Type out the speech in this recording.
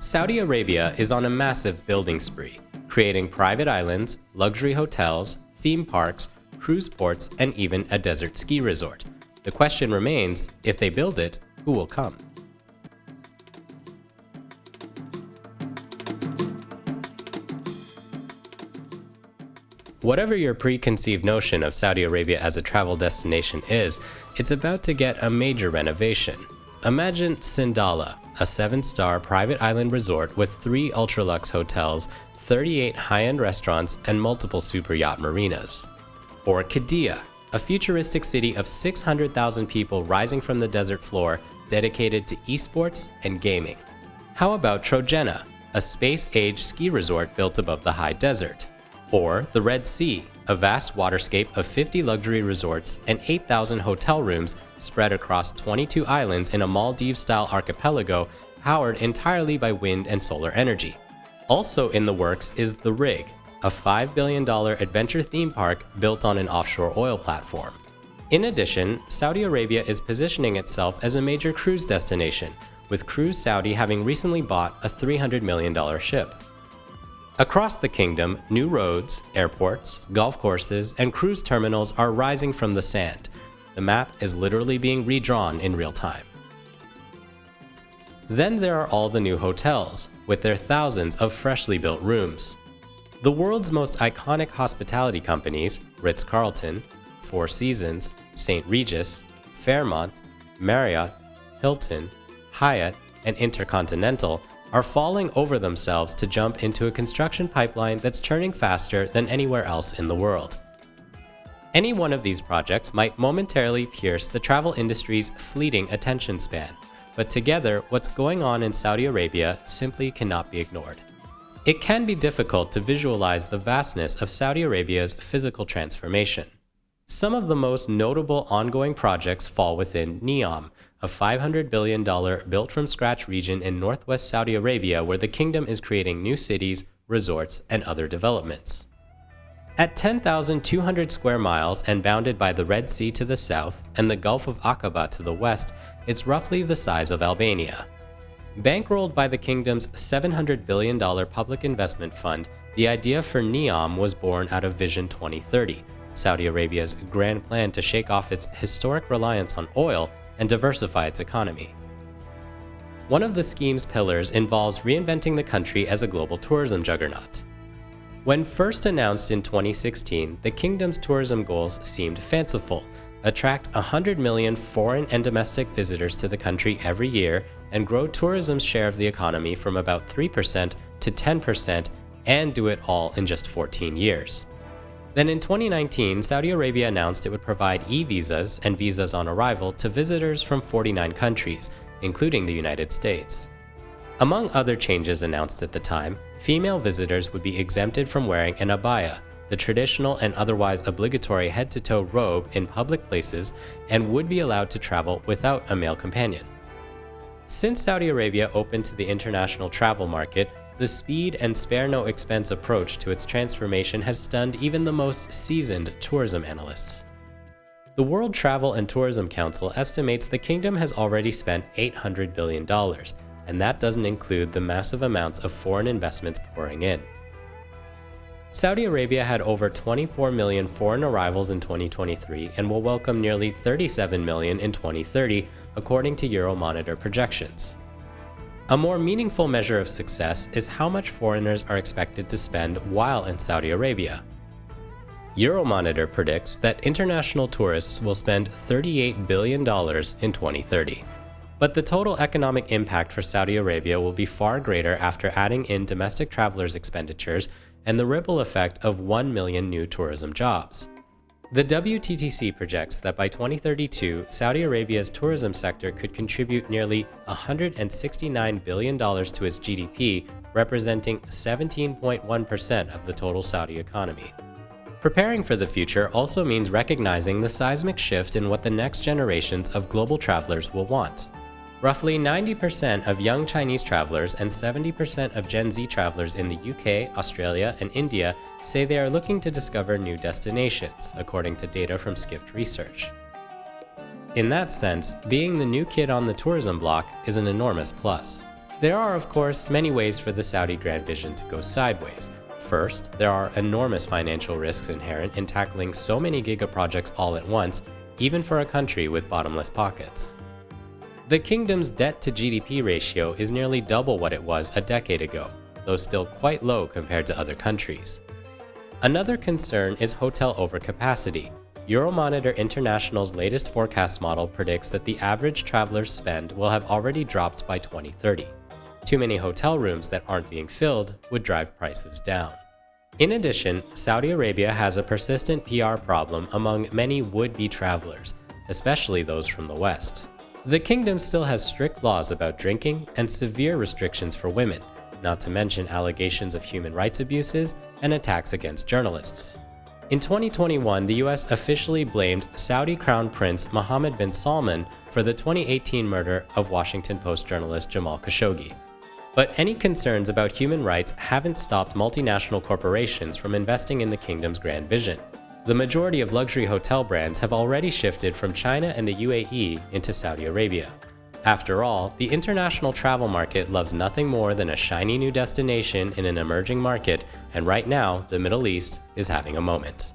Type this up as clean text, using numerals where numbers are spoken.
Saudi Arabia is on a massive building spree, creating private islands, luxury hotels, theme parks, cruise ports, and even a desert ski resort. The question remains, if they build it, who will come? Whatever your preconceived notion of Saudi Arabia as a travel destination is, it's about to get a major renovation. Imagine Sindalah, a 7-star private island resort with 3 ultra-luxe hotels, 38 high-end restaurants, and multiple super yacht marinas. Or Qiddiya, a futuristic city of 600,000 people rising from the desert floor, dedicated to esports and gaming. How about Trojena, a space-age ski resort built above the high desert? Or the Red Sea, a vast waterscape of 50 luxury resorts and 8,000 hotel rooms spread across 22 islands in a Maldives-style archipelago powered entirely by wind and solar energy. Also in the works is The Rig, a $5 billion adventure theme park built on an offshore oil platform. In addition, Saudi Arabia is positioning itself as a major cruise destination, with Cruise Saudi having recently bought a $300 million ship. Across the kingdom, new roads, airports, golf courses, and cruise terminals are rising from the sand. The map is literally being redrawn in real time. Then there are all the new hotels, with their thousands of freshly built rooms. The world's most iconic hospitality companies, Ritz-Carlton, Four Seasons, St. Regis, Fairmont, Marriott, Hilton, Hyatt, and Intercontinental, are falling over themselves to jump into a construction pipeline that's churning faster than anywhere else in the world. Any one of these projects might momentarily pierce the travel industry's fleeting attention span, but together, what's going on in Saudi Arabia simply cannot be ignored. It can be difficult to visualize the vastness of Saudi Arabia's physical transformation. Some of the most notable ongoing projects fall within NEOM, a $500 billion built-from-scratch region in northwest Saudi Arabia where the kingdom is creating new cities, resorts, and other developments. At 10,200 square miles and bounded by the Red Sea to the south and the Gulf of Aqaba to the west, it's roughly the size of Albania. Bankrolled by the kingdom's $700 billion public investment fund, the idea for NEOM was born out of Vision 2030, Saudi Arabia's grand plan to shake off its historic reliance on oil and diversify its economy. One of the scheme's pillars involves reinventing the country as a global tourism juggernaut. When first announced in 2016, the kingdom's tourism goals seemed fanciful: attract 100 million foreign and domestic visitors to the country every year and grow tourism's share of the economy from about 3% to 10%, and do it all in just 14 years. Then in 2019, Saudi Arabia announced it would provide e-visas and visas on arrival to visitors from 49 countries, including the United States. Among other changes announced at the time, female visitors would be exempted from wearing an abaya, the traditional and otherwise obligatory head-to-toe robe in public places, and would be allowed to travel without a male companion. Since Saudi Arabia opened to the international travel market, the speed and spare-no-expense approach to its transformation has stunned even the most seasoned tourism analysts. The World Travel and Tourism Council estimates the kingdom has already spent $800 billion, and that doesn't include the massive amounts of foreign investments pouring in. Saudi Arabia had over 24 million foreign arrivals in 2023 and will welcome nearly 37 million in 2030, according to Euromonitor projections. A more meaningful measure of success is how much foreigners are expected to spend while in Saudi Arabia. Euromonitor predicts that international tourists will spend $38 billion in 2030. But the total economic impact for Saudi Arabia will be far greater after adding in domestic travelers' expenditures and the ripple effect of 1 million new tourism jobs. The WTTC projects that by 2032, Saudi Arabia's tourism sector could contribute nearly $169 billion to its GDP, representing 17.1% of the total Saudi economy. Preparing for the future also means recognizing the seismic shift in what the next generations of global travelers will want. Roughly 90% of young Chinese travelers and 70% of Gen Z travelers in the UK, Australia, and India say they are looking to discover new destinations, according to data from Skift Research. In that sense, being the new kid on the tourism block is an enormous plus. There are, of course, many ways for the Saudi grand vision to go sideways. First, there are enormous financial risks inherent in tackling so many giga-projects all at once, even for a country with bottomless pockets. The kingdom's debt-to-GDP ratio is nearly double what it was a decade ago, though still quite low compared to other countries. Another concern is hotel overcapacity. Euromonitor International's latest forecast model predicts that the average traveler's spend will have already dropped by 2030. Too many hotel rooms that aren't being filled would drive prices down. In addition, Saudi Arabia has a persistent PR problem among many would-be travelers, especially those from the West. The kingdom still has strict laws about drinking and severe restrictions for women, not to mention allegations of human rights abuses and attacks against journalists. In 2021, the US officially blamed Saudi Crown Prince Mohammed bin Salman for the 2018 murder of Washington Post journalist Jamal Khashoggi. But any concerns about human rights haven't stopped multinational corporations from investing in the kingdom's grand vision. The majority of luxury hotel brands have already shifted from China and the UAE into Saudi Arabia. After all, the international travel market loves nothing more than a shiny new destination in an emerging market, and right now, the Middle East is having a moment.